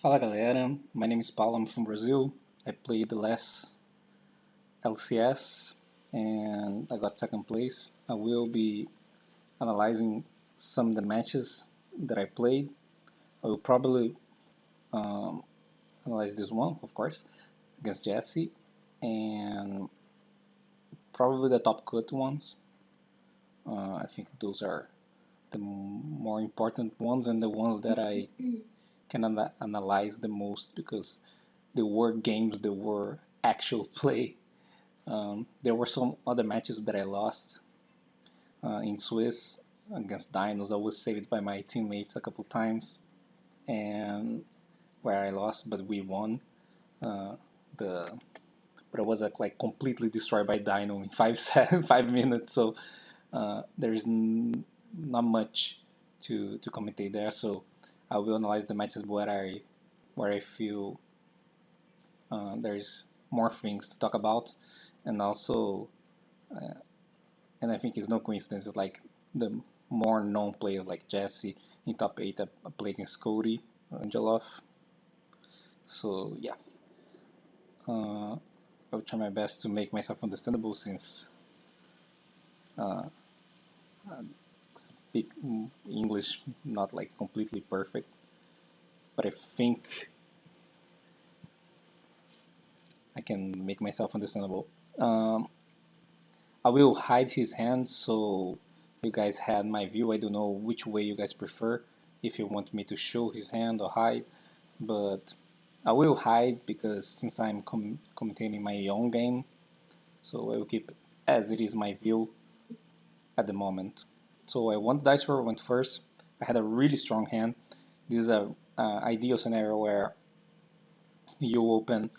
Fala galera, my name is Paulo, I'm from Brazil. I played the last LCS and I got second place. I will be analyzing some of the matches that I played. I will probably um, analyze this one, of course, against Jesse, and probably the top cut ones. I think those are the more important ones and the ones that I can analyze the most because they were games, they were actual play. There were some other matches that I lost in Swiss against Dinos. I was saved by my teammates a couple times, and where I lost, but we won. Uh, the but I was like completely destroyed by Dino in 5 minutes. So there's not much to commentate there. So I will analyze the matches where I feel there's more things to talk about, and also and I think it's no coincidence. It's like the more known players like Jesse in top 8 are playing against Cody Angelov. So yeah, I'll try my best to make myself understandable since uh, I speak English not like completely perfect, but I think I can make myself understandable. Um, I will hide his hand so you guys had my view. I don't know which way you guys prefer, if you want me to show his hand or hide, but I will hide because since I'm commentating my own game, so I will keep as it is my view at the moment. So I won dice roll, went first. I had a really strong hand. This is a ideal scenario where you open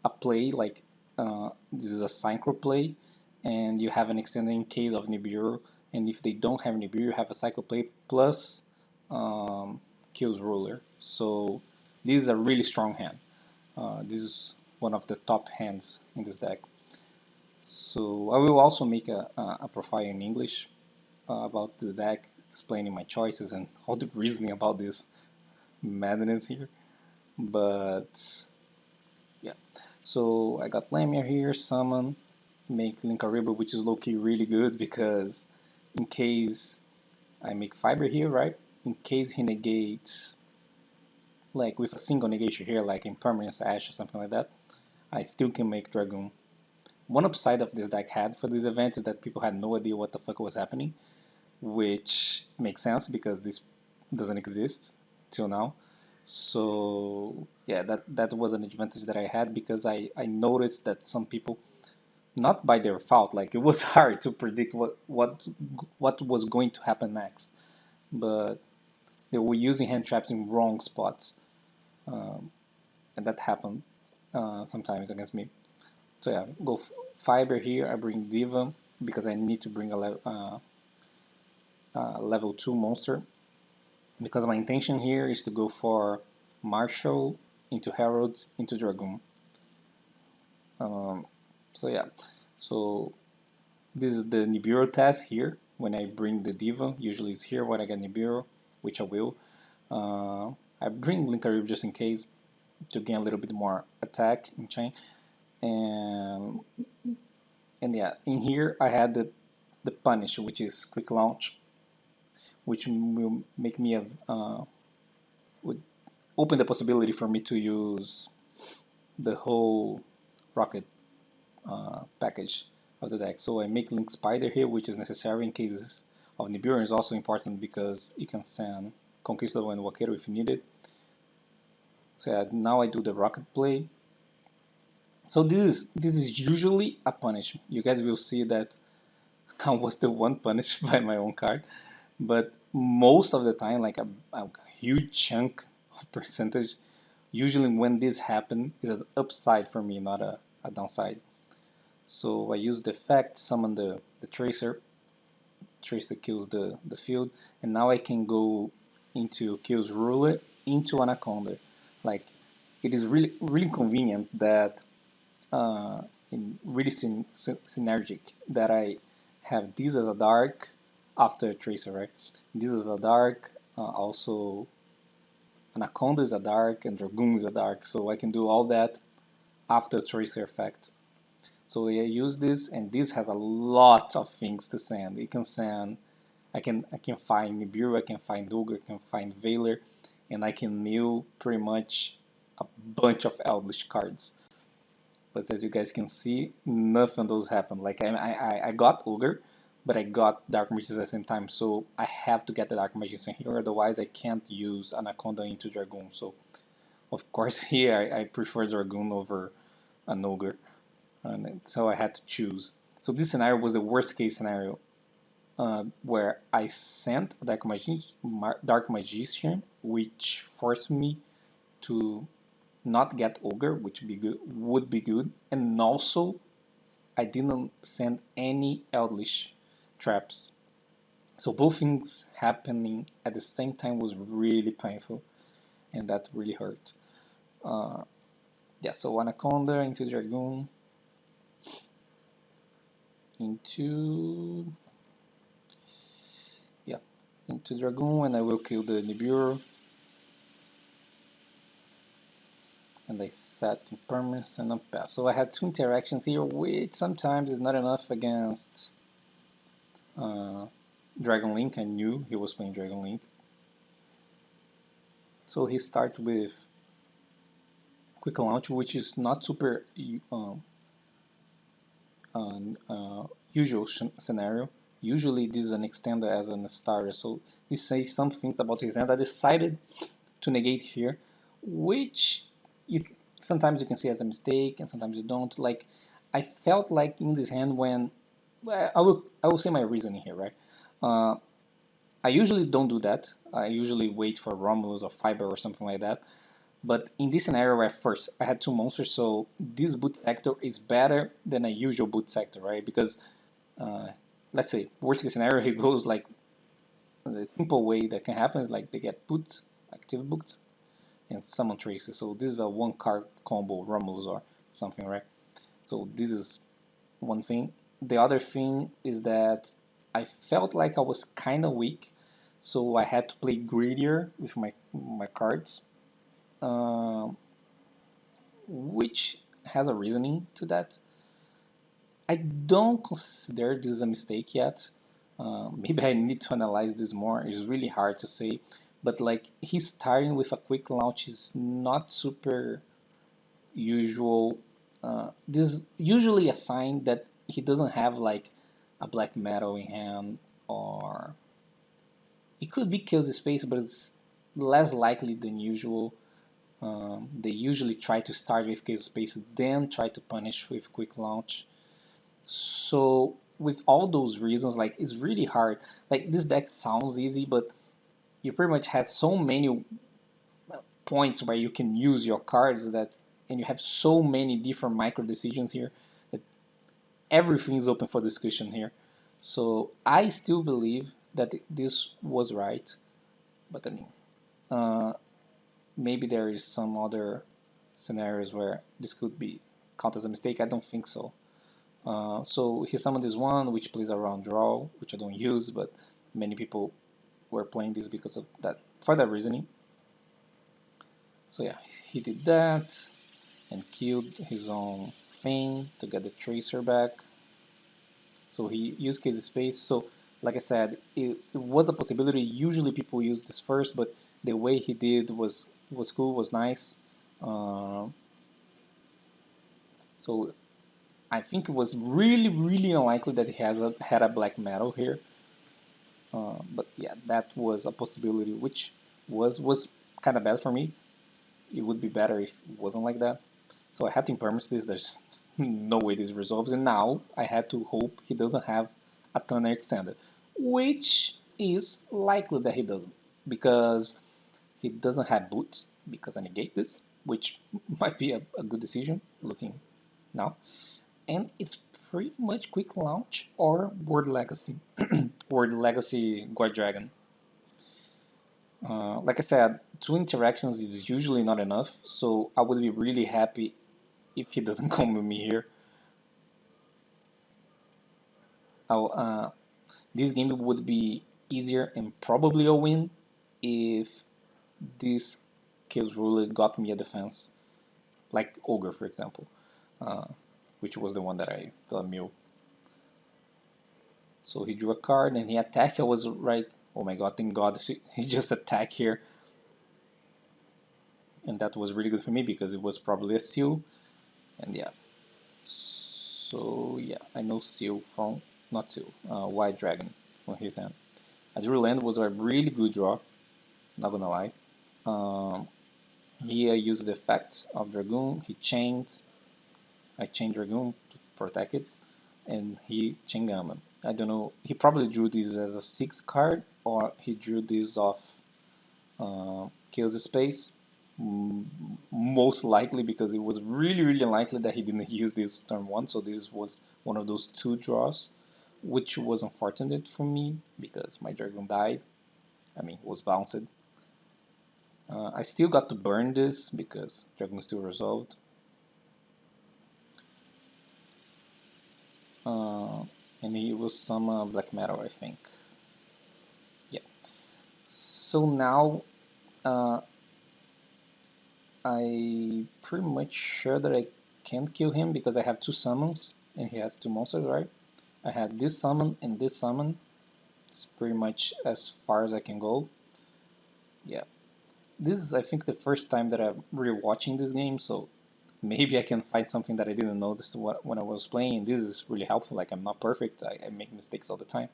a play like this is a synchro play, and you have an extended in case of Nibiru, and if they don't have Nibiru, you have a cycle play plus kills ruler. So this is a really strong hand. This is one of the top hands in this deck. So I will also make a profile in English about the deck, explaining my choices and all the reasoning about this madness here. But yeah, so I got Lamia here, summon, make Linkariba, which is low-key really good because in case I make Fiber here, right? In case he negates, like with a single negation here, like Impermanence Ash or something like that, I still can make Dragoon. One upside of this deck had for this event is that people had no idea what the fuck was happening, which makes sense because this doesn't exist till now. So yeah, that was an advantage that I had because I noticed that some people, not by their fault, like it was hard to predict what was going to happen next, but they were using hand traps in wrong spots, and that happened sometimes against me. So yeah, go Fiber here. I bring Diva because I need to bring a level 2 monster because my intention here is to go for Marshall into Herald into Dragoon. So yeah, so this is the Nibiru test here when I bring the Diva. Usually it's here when I get Nibiru, which I will. I bring Linkarib just in case to gain a little bit more attack in chain. And yeah, in here I had the Punish, which is quick launch, which will make me would open the possibility for me to use the whole rocket package of the deck. So I make Link Spider here, which is necessary in cases of Nibiru, and is also important because you can send Conquistador and Vaquero if you need it. So yeah, now I do the rocket play. So this is usually a punish. You guys will see that I was the one punished by my own card, but most of the time, like a huge chunk of percentage, usually when this happens, is an upside for me, not a downside. So I use the effect, summon the Tracer. Tracer kills the field, and now I can go into kills ruler into Anaconda. Like it is really convenient that really synergic that I have this as a dark after Tracer, right? This is a dark, also Anaconda is a dark and Dragoon is a dark, so I can do all that after Tracer effect. So I use this, and this has a lot of things to send. You can send, I can find Nibiru, I can find Ogre, I can find Veiler, and I can mill pretty much a bunch of Eldritch cards. But as you guys can see, nothing of those happened. Like I got Ogre, but I got Dark Magician at the same time, so I have to get the Dark Magician here, otherwise I can't use Anaconda into Dragoon. So of course here I prefer Dragoon over an Ogre, and so I had to choose. So this scenario was the worst case scenario, where I sent a Dark Magician, which forced me to not get Ogre, which would be good, and also I didn't send any Eldritch traps. So both things happening at the same time was really painful, and that really hurt. Uh, yeah, so Anaconda into Dragoon, into yeah, into Dragoon, and I will kill the Nibiru. And I set impermanence and unpass. So I had two interactions here, which sometimes is not enough against Dragon Link. I knew he was playing Dragon Link. So he started with Quick Launch, which is not super usual scenario. Usually this is an extender as an starter, so this says some things about his hand. I decided to negate here, which you sometimes you can see as a mistake and sometimes you don't. Like I felt like in this hand when I will say my reasoning here, right? I usually don't do that. I usually wait for Romulus or Fiber or something like that. But in this scenario where first I had two monsters, so this boot sector is better than a usual boot sector, right? Because let's say worst case scenario, he goes like the simple way that can happen is like they get boot, active boot, and summon traces. So this is a one card combo Romulus or something, right? So this is one thing. The other thing is that I felt like I was kind of weak, so I had to play greedier with my cards, which has a reasoning to that. I don't consider this a mistake yet. Maybe I need to analyze this more. It's really hard to say, but like he's starting with a quick launch is not super usual. This is usually a sign that he doesn't have like a black metal in hand, or it could be kills space, but it's less likely than usual. They usually try to start with kills space, then try to punish with quick launch. So with all those reasons, like it's really hard. Like this deck sounds easy, but you pretty much have so many points where you can use your cards that, and you have so many different micro decisions here that everything is open for discussion here. So I still believe that this was right, but I mean, uh, maybe there is some other scenarios where this could be counted as a mistake. I don't think so. So he summoned this one, which plays around draw, which I don't use, but many people were playing this because of that, for that reasoning. So yeah, he did that and killed his own thing to get the tracer back. So he used case space. So like I said, it was a possibility. Usually people use this first, but the way he did was cool, was nice. So I think it was really unlikely that he had a black metal here. But yeah, that was a possibility, which was kind of bad for me. It would be better if it wasn't like that. So I had to impermanence this. There's no way this resolves, and now I had to hope he doesn't have a Thunder Extender, which is likely that he doesn't, because he doesn't have boots, because I negate this, which might be a good decision looking now. And it's pretty much quick launch or Word Legacy, Word Legacy Guard Dragon. Like I said, two interactions is usually not enough, so I would be really happy if he doesn't come with me here. This game would be easier and probably a win if this kills ruler, got me a defense, like ogre for example, which was the one that I mill. So he drew a card and he attacked. I was right. Oh my god! Thank God he just attacked here, and that was really good for me because it was probably a seal. And yeah, so yeah, I know seal from not seal, white dragon from his hand. I drew land was a really good draw. Not gonna lie. Um, Here I used the effect of Dragoon. He chained. I chained Dragoon to protect it, and he chained Gamma. I don't know. He probably drew this as a 6 card, or he drew this off Chaos Space. Most likely because it was really likely that he didn't use this turn 1, so this was one of those 2 draws, which was unfortunate for me because my Dragon died. I mean, was bounced. I still got to burn this because Dragon still resolved. And he will summon Black Metal, I think. Yeah. So now I pretty much sure that I can't kill him because I have 2 summons and he has 2 monsters, right? I had this summon and this summon. It's pretty much as far as I can go. Yeah. This is, I think, the first time that I'm rewatching this game, so maybe I can find something that I didn't notice when I was playing. This is really helpful. Like, I'm not perfect. I make mistakes all the time.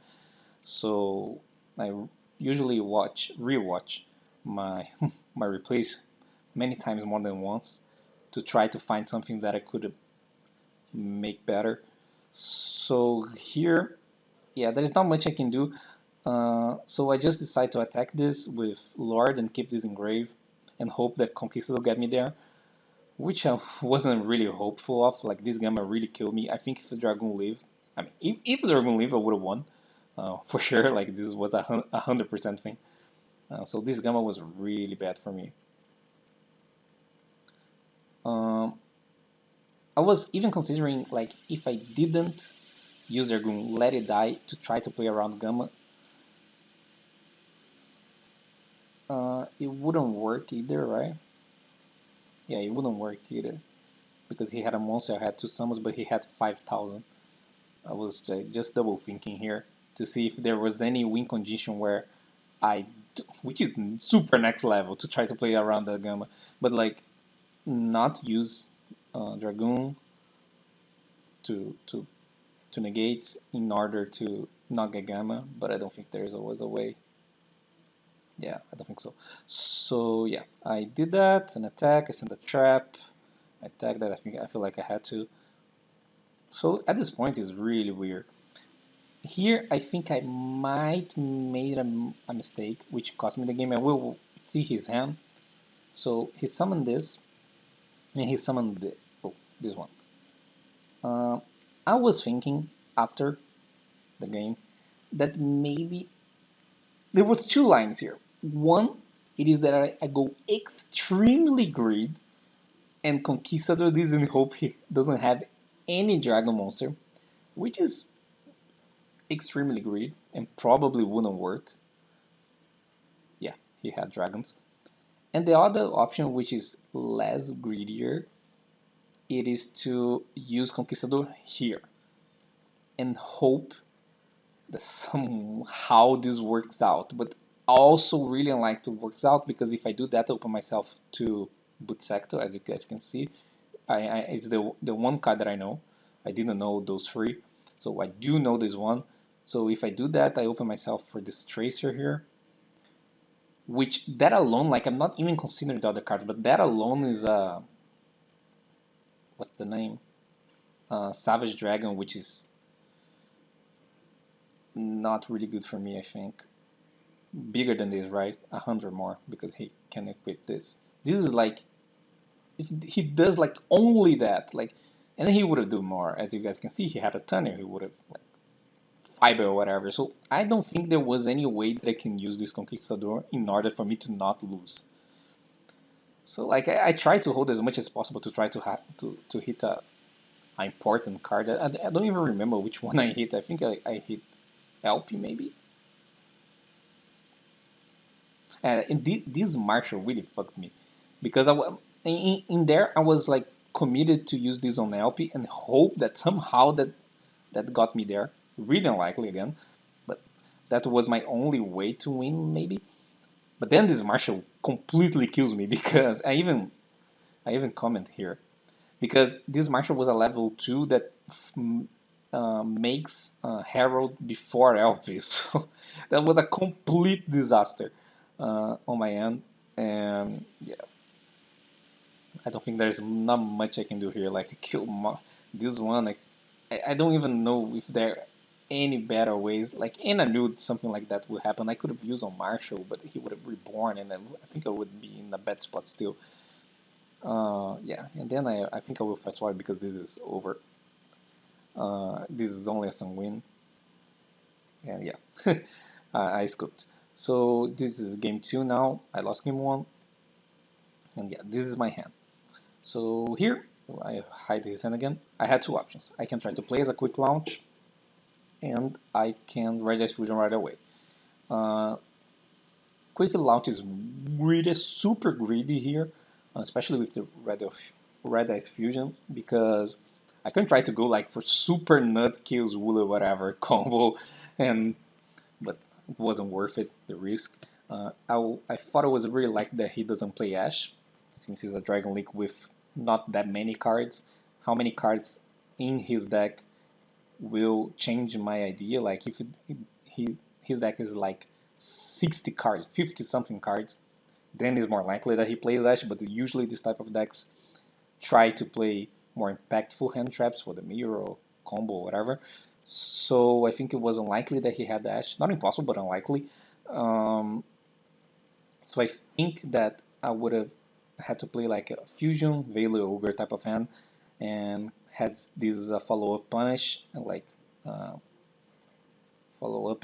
So I usually rewatch my my replays many times more than once to try to find something that I could make better. So here, yeah, there's not much I can do. So I just decide to attack this with Lord and keep this engrave and hope that Conquistador will get me there, which I wasn't really hopeful of. Like, this Gamma really killed me. I think if the Dragon lived, I mean, if the Dragon lived, I would have won for sure. Like, this was a 100% thing. So this Gamma was really bad for me. I was even considering, like, if I didn't use Dragoon, let it die to try to play around Gamma. It wouldn't work either, right? Yeah, it wouldn't work either because he had a monster. I had 2 summons, but he had 5,000. I was just double thinking here to see if there was any win condition where which is super next level to try to play around the Gamma, but like not use Dragoon to negate in order to not get Gamma. But I don't think there was a way. Yeah, I don't think so. So yeah, I did that, an attack, I sent a trap, I attacked that, I feel like I had to. So at this point it's really weird. Here I think I might made a mistake which cost me the game. I will see his hand. So he summoned this, and he summoned this one. I was thinking after the game that maybe there was 2 lines here. One, it is that I go extremely greed and Conquistador this and hope he doesn't have any dragon monster, which is extremely greed and probably wouldn't work. Yeah, he had dragons. And the other option, which is less greedier, it is to use Conquistador here and hope that somehow this works out. But also really unlikely it works out because if I do that, I open myself to Boot Sector, as you guys can see. It's the one card that I know. I didn't know those 3, so I do know this one. So if I do that, I open myself for this Tracer here, which that alone, like, I'm not even considering the other cards, but that alone is a what's the name? Savage Dragon, which is not really good for me, I think. Bigger than this, right? 100 more because he can equip this. This is like, if he does like only that, like, and he would have done more. As you guys can see, he had a ton, he would have like fiber or whatever. So I don't think there was any way that I can use this Conquistador in order for me to not lose. So like I try to hold as much as possible to try to hit a important card. I don't even remember which one I hit. I think I hit LP maybe. And this Marshall really fucked me because in there I was like committed to use this on LP and hope that somehow that got me there. Really unlikely again, but that was my only way to win maybe. But then this Marshall completely kills me because I even comment here because this Marshall was a level 2 that makes Herald before LP, so that was a complete disaster on my end, and yeah, I don't think there's not much I can do here. Like kill this one, like I don't even know if there are any better ways. Like in a nude, something like that would happen. I could have used on Marshall, but he would have reborn, and then I think I would be in a bad spot still. Yeah, and then I think I will fast forward because this is over. This is only a sun win, and yeah, I scooped. So this is game 2 now. I lost game 1, and yeah, this is my hand. So here, I hide his hand again. I had two options. I can try to play as a quick launch, and I can Red Ice Fusion right away. Uh, quick launch is really super greedy here, especially with the Red Ice Fusion, because I can try to go like for super nut kills, wool or whatever combo, and but it wasn't worth it, the risk. I thought it was really likely that he doesn't play Ash, since he's a Dragon League with not that many cards. How many cards in his deck will change my idea? Like if his deck is like 60 cards, 50 something cards, then it's more likely that he plays Ash. But usually this type of decks try to play more impactful hand traps for the mirror or combo or whatever. So I think it was unlikely that he had Ash. Not impossible, but unlikely. Um, so I think that I would have had to play like a Fusion, Veil, Ogre type of hand, and had this follow-up punish, and like uh, follow-up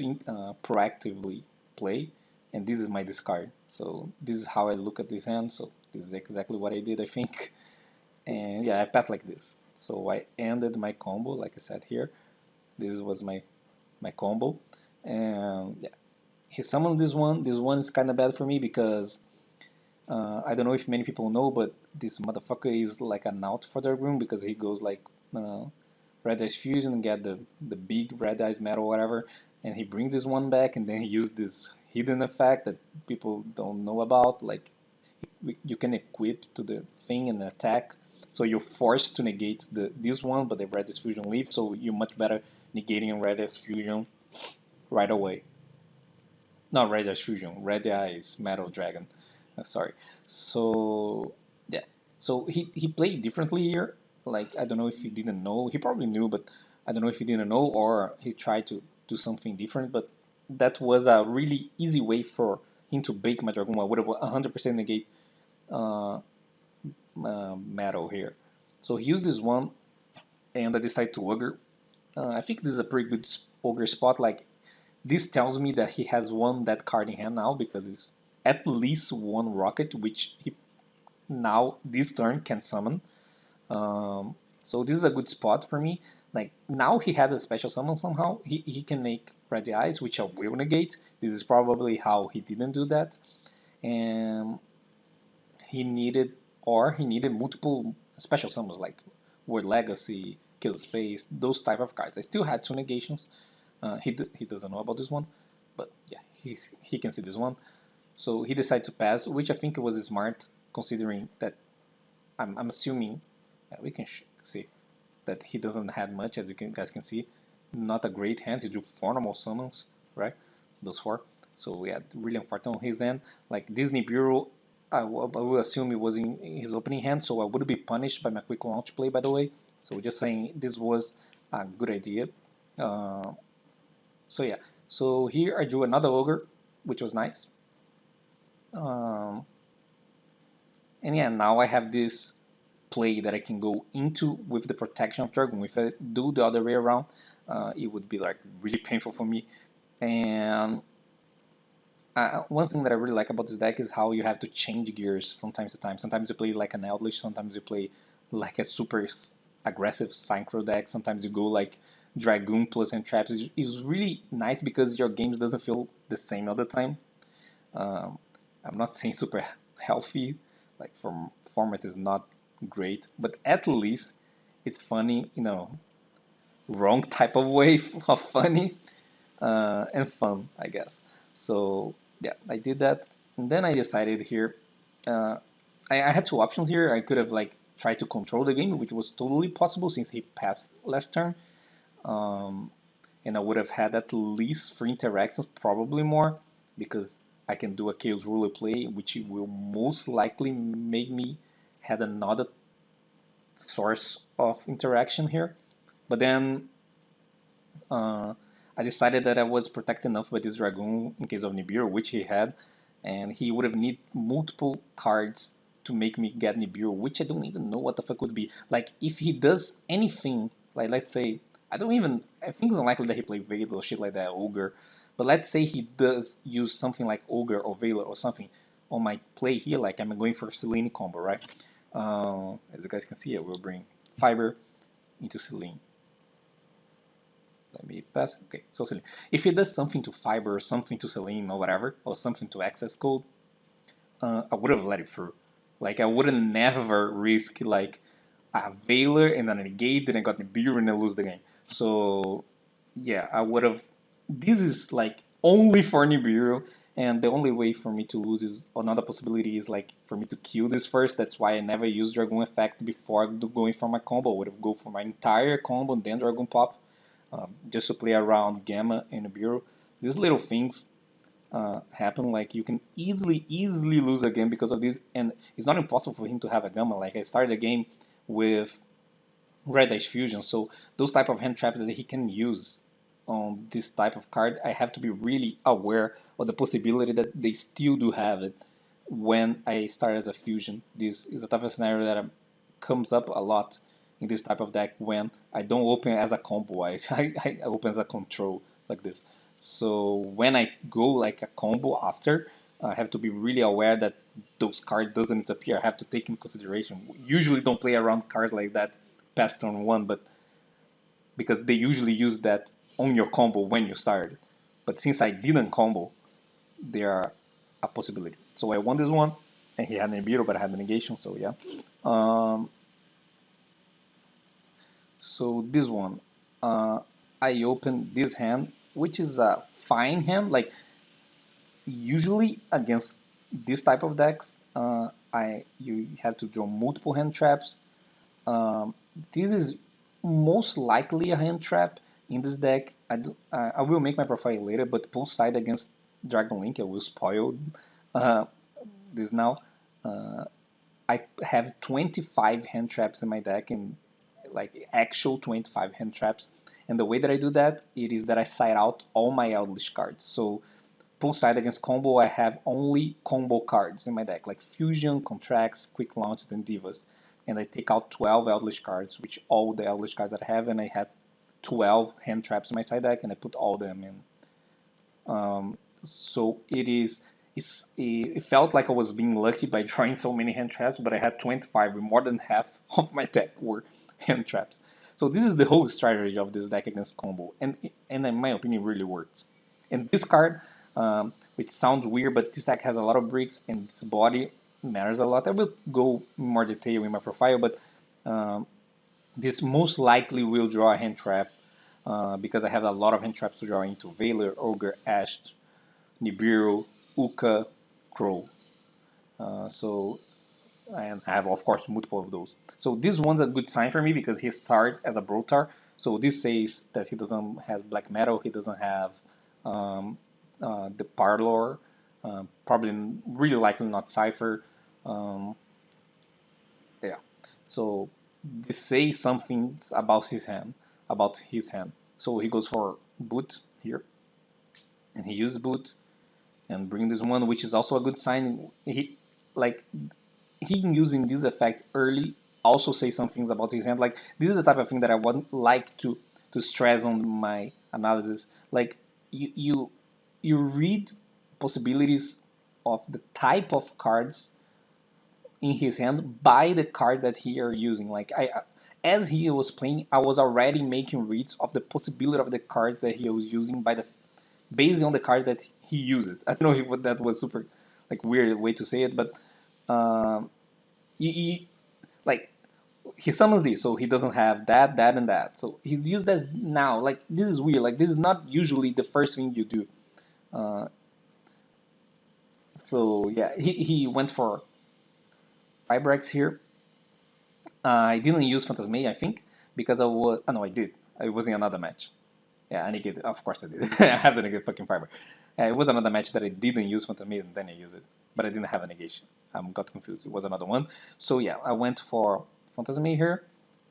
proactively play. And this is my discard. So this is how I look at this hand. So this is exactly what I did, I think. And yeah, I passed like this. So I ended my combo, like I said here. This was my combo, and yeah, he summoned this one. This one is kind of bad for me because I don't know if many people know, but this motherfucker is like an out for their room because he goes like Red Ice Fusion and get the big Red Ice metal, whatever, and he brings this one back, and then he used this hidden effect that people don't know about. Like you can equip to the thing and attack, so you're forced to negate this one, but the Red Ice Fusion leaves, so you're much better negating Red Ice Fusion right away. Not Red Ice Fusion, Red Ice Metal Dragon. Sorry. So yeah. So he played differently here. Like I don't know if he didn't know. He probably knew, but I don't know if he didn't know or he tried to do something different. But that was a really easy way for him to bait my Dragon. I would have 100% negate uh, metal here. So he used this one, and I decided to ogre. I think this is a pretty good ogre spot. Like this tells me that he has won that card in hand now because it's at least one rocket, which he now this turn can summon. So this is a good spot for me. Like now he has a special summon somehow. He can make Red Eyes, which I will negate. This is probably how he didn't do that. And he needed multiple special summons like Word Legacy, Kill Space, those type of cards. I still had two negations. He doesn't know about this one, but yeah, he can see this one. So he decided to pass, which I think was smart considering that I'm assuming we can see that he doesn't have much, as guys can see. Not a great hand. He drew 4 normal summons, right? Those 4. So we had really unfortunate on his end. Like Disney Bureau, I will assume it was in his opening hand, so I would be punished by my quick launch play, by the way. So just saying this was a good idea. So yeah, so here I drew another ogre, which was nice. And yeah, now I have this play that I can go into with the protection of Dragon. If I do the other way around, it would be like really painful for me. And one thing that I really like about this deck is how you have to change gears from time to time. Sometimes you play like an Eldritch, sometimes you play like a super aggressive Synchro deck, sometimes you go like Dragoon plus and traps. It's really nice because your games doesn't feel the same all the time. I'm not saying super healthy, Like format is not great, but at least it's funny, wrong type of way of funny and fun, I guess. So yeah, I did that, and then I decided here. Uh, I had two options here. I could have like tried to control the game, which was totally possible since he passed last turn, um, and I would have had at least 3 interactions, probably more, because I can do a Chaos Ruler play, which will most likely make me had another source of interaction here. But then uh, I decided that I was protected enough by this Dragoon in case of Nibiru, which he had, and he would have need multiple cards to make me get Nibiru, which I don't even know what the fuck would be. Like, if he does anything, like let's say, I think it's unlikely that he play Veiler or shit like that, Ogre, but let's say he does use something like Ogre or Veiler or something on my play here, like I'm going for a Selene combo, right? As you guys can see, I will bring Fiber into Selene. Let me pass. Okay, so Selene. If it does something to Fiber, or something to Selene, or whatever, or something to Access Code, I would have let it through. Like, I wouldn't never risk, like, a Veiler and then a Negate, then I got Nibiru and I lose the game. So, yeah, I would have. This is, like, only for Nibiru, and the only way for me to lose is another possibility is, like, for me to kill this first. That's why I never use Dragoon Effect before going for my combo. I would have go for my entire combo and then Dragoon Pop. Just to play around Gamma and Nibiru. These little things happen. Like you can easily lose a game because of this, and it's not impossible for him to have a Gamma. Like I started the game with Red Ice Fusion, so those type of hand traps that he can use on this type of card, I have to be really aware of the possibility that they still do have it when I start as a fusion. This is a type of scenario that comes up a lot in this type of deck when I don't open as a combo. I open as a control like this. So when I go like a combo after, I have to be really aware that those cards doesn't disappear. I have to take in consideration. Usually don't play around cards like that past turn 1, but because they usually use that on your combo when you start. But since I didn't combo, they are a possibility. So I won this one, and he had an Nibiru, but I had the negation, so yeah. So this one, I open this hand, which is a fine hand. Like usually against this type of decks, you have to draw multiple hand traps. This is most likely a hand trap in this deck. I will make my profile later, but post side against Dragon Link, I will spoil this now. I have 25 hand traps in my deck, and like actual 25 hand traps. And the way that I do that, it is that I side out all my Eldritch cards. So post side against combo, I have only combo cards in my deck, like Fusion, Contracts, Quick Launches, and Divas. And I take out 12 Eldritch cards, which all the Eldritch cards that I have, and I had 12 hand traps in my side deck, and I put all them in. So it felt like I was being lucky by drawing so many hand traps, but I had 25, more than half of my deck were hand traps. So this is the whole strategy of this deck against combo, and in my opinion, really worked. And this card, which sounds weird, but this deck has a lot of bricks, and its body matters a lot. I will go in more detail in my profile, but this most likely will draw a hand trap because I have a lot of hand traps to draw into Veiler, Ogre, Ash, Nibiru, Uka, Crow. And I have of course multiple of those. So this one's a good sign for me because he started as a Brotar. So this says that he doesn't have black metal, he doesn't have the Parlor, probably really likely not Cipher. Yeah. So this says something about his hand, So he goes for Boot here, and he uses Boot and bring this one, which is also a good sign. He using this effect early also say some things about his hand. Like this is the type of thing that I would like to stress on my analysis. Like you read possibilities of the type of cards in his hand by the card that he are using. Like as he was playing, I was already making reads of the possibility of the cards that he was using based on the card that he uses. I don't know if that was super like weird way to say it, but like he summons this, so he doesn't have that, that, and that. So he's used as now. Like this is weird. Like this is not usually the first thing you do. Uh, so yeah, he went for Vibrex here. I didn't use Phantasme, I think, because I was. Oh no, I did. It was in another match. Yeah, I negated. Of course I did. I have to negate fucking fiber. It was another match that I didn't use Phantasme, and then I used it, but I didn't have a negation. I got confused. It was another one. So yeah, I went for Phantasme here,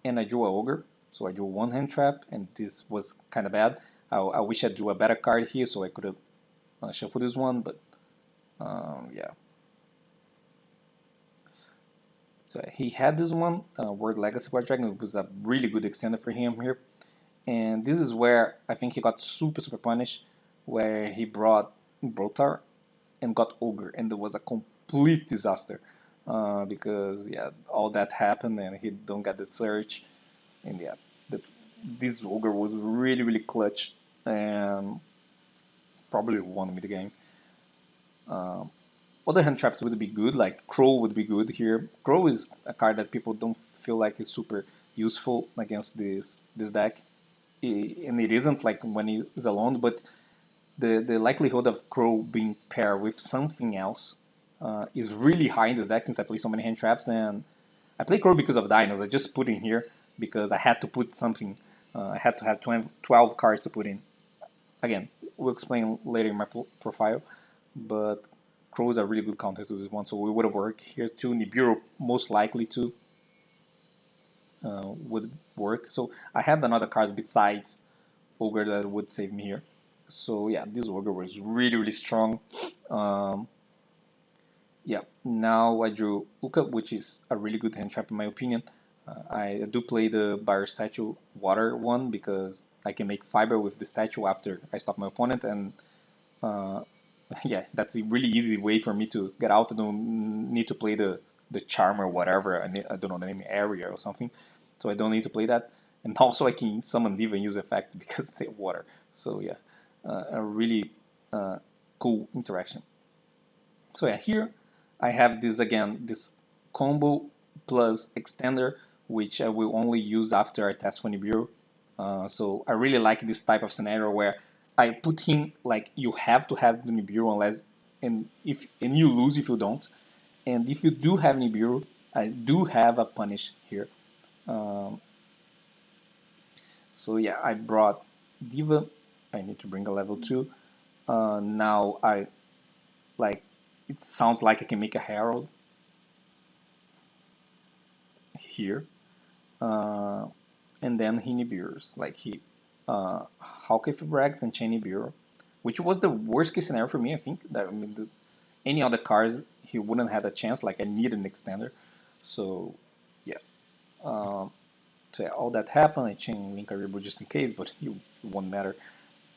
and I drew a Ogre. So I drew one hand trap, and this was kind of bad. I wish I drew a better card here, so I could have shuffled this one, but yeah. So he had this one, World Legacy War Dragon. It was a really good extender for him here. And this is where I think he got super punished, where he brought Brotar and got Ogre, and it was a complete disaster. Because yeah, all that happened and he don't get the search, and yeah, this Ogre was really clutch and probably won me the game. Other hand traps would be good, like Crow would be good here. Crow is a card that people don't feel like is super useful against this deck. And it isn't like when he's alone, but the likelihood of Crow being paired with something else is really high in this deck since I play so many hand traps. And I play Crow because of Dinos. I just put in here because I had to put something. I had to have 12 cards to put in. Again, we'll explain later in my profile, but Crow is a really good counter to this one, so it would have worked here too. Nibiru most likely to would work. So I had another card besides Ogre that would save me here. So yeah, this Ogre was really strong. Yeah, now I drew Uka, which is a really good hand trap in my opinion. I do play the Bar Statue Water one because I can make fiber with the statue after I stop my opponent, and yeah, that's a really easy way for me to get out. I don't need to play the charm or whatever. I don't know the name, area or something, so I don't need to play that. And also I can summon Diva and use effect because they water. So yeah, a really cool interaction. So yeah, here I have this again, this combo plus extender, which I will only use after I test for Nibiru. So I really like this type of scenario where I put him like you have to have the Nibiru unless and you lose if you don't. And if you do have Nibiru, I do have a punish here. Um, so yeah, I brought Diva. I need to bring a level 2. Now I like it sounds like I can make a Herald here. And then he Nibiru's like he Hawkeye Brags and Chain Nibiru, which was the worst case scenario for me. I think that I mean any other cards he wouldn't have a chance. Like I need an extender, so yeah. So yeah, all that happened. I chain Link Aribo just in case, but it won't matter.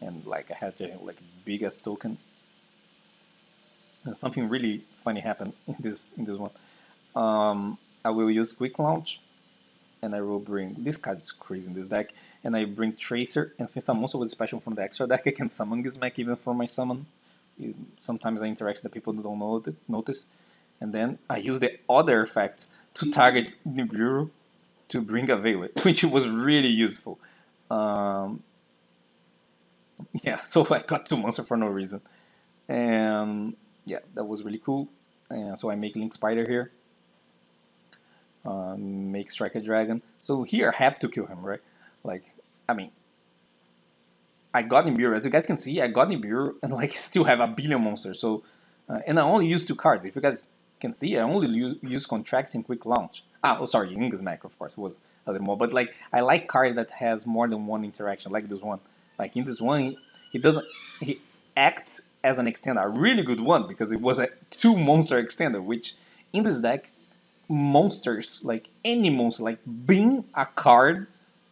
And like I had like big ass token. And something really funny happened in this one. I will use Quick Launch, and I will bring this card is crazy in this deck, and I bring Tracer. And since I'm also with special from the extra deck, I can summon Gizmek even for my summon. Sometimes I interact that people don't notice. And then I use the other effect to target Nibiru to bring a Veiler, which was really useful. Yeah, so I got 2 monsters for no reason. And yeah, that was really cool. And so I make Link Spider here. Make Strike a Dragon. So here I have to kill him, right? Like, I mean, I got Nibiru. As you guys can see, I got Nibiru and like still have a billion monsters. So, and I only use 2 cards. If you guys can see, I only use Contract and Quick Launch. Oh sorry, Ingismack, of course, was a little more. But like, I like cards that has more than one interaction, like this one. Like in this one, he acts as an extender, a really good one because it was a 2 monster extender, which in this deck, monsters, like any monster, like being a card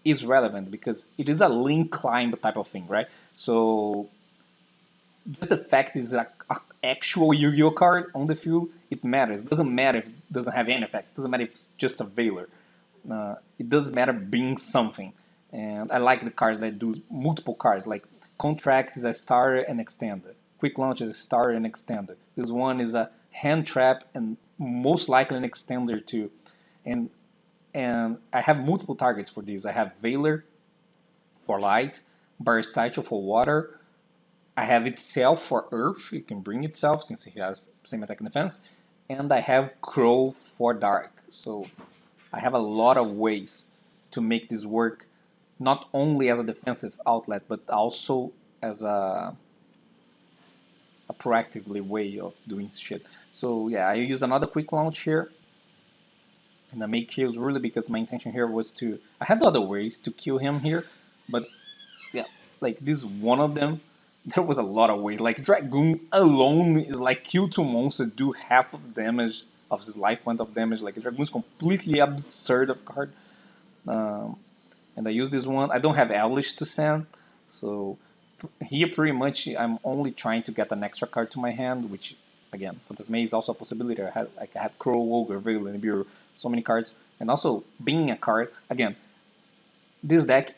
is relevant because it is a link climb type of thing, right? So just the fact is an actual Yu-Gi-Oh card on the field, it matters. It doesn't matter if it doesn't have any effect. It doesn't matter if it's just a Veiler. It does matter being something. And I like the cards that do multiple cards, like Contract is a starter and extender. Quick Launch is a starter and extender. This one is a hand trap, and most likely an extender too. And and I have multiple targets for these. I have Veiler for light, Barcycle for water. I have itself for earth. It can bring itself since it has same attack and defense. And I have Crow for dark. So I have a lot of ways to make this work, not only as a defensive outlet, but also as a proactively way of doing shit. So yeah, I use another quick launch here. And I make kills really because my intention here was to, I had other ways to kill him here, but yeah, like this one of them, there was a lot of ways. Like Dragoon alone is like kill two monsters, do half of the damage of his life point of damage. Like Dragoon is completely absurd of card. Um, and I use this one. I don't have Elish to send, so here pretty much I'm only trying to get an extra card to my hand, which again, Phantasme is also a possibility. I had Crow, Ogre, Veil, and Bureau, so many cards, and also being a card again. This deck,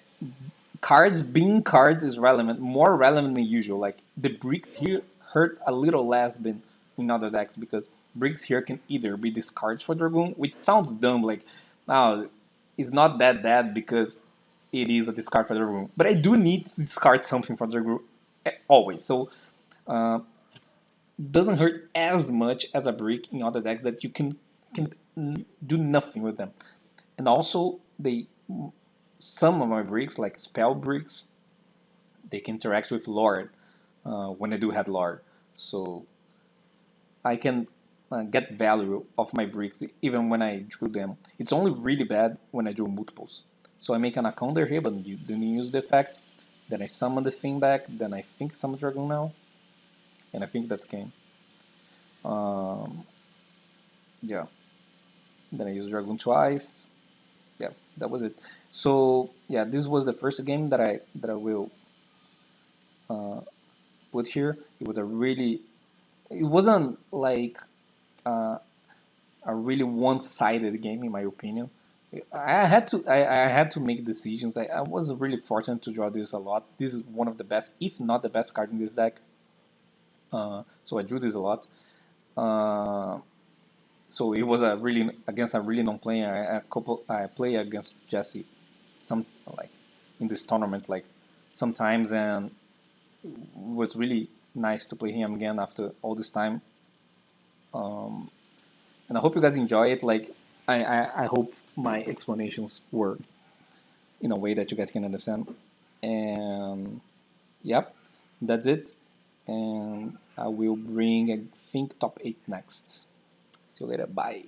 cards being cards is relevant, more relevant than usual. Like the bricks here hurt a little less than in other decks because bricks here can either be discards for Dragoon, which sounds dumb. Like, now it's not that bad because it is a discard for Dragoon, but I do need to discard something for Dragoon always. So uh, doesn't hurt as much as a brick in other decks that you can do nothing with them. And also they some of my bricks like spell bricks, they can interact with Lord when I do have Lord, so I can get value of my bricks even when I drew them. It's only really bad when I drew multiples. So I make an counter here, but you didn't use the effect. Then I summon the thing back. Then I think summon Dragon now, and I think that's game. Um, yeah. Then I use Dragon twice. Yeah, that was it. So yeah, this was the first game that I will uh, put here. It was a really, it wasn't like uh, a really one-sided game in my opinion. I had to make decisions. I was really fortunate to draw this a lot. This is one of the best, if not the best card in this deck. So I drew this a lot. Uh, so it was a really against a really non-player. I play against Jesse some like in this tournament like sometimes, and it was really nice to play him again after all this time. Um, and I hope you guys enjoy it. Like I hope my explanations were in a way that you guys can understand. And yep, that's it. And I will bring I think top 8 next. See you later. Bye.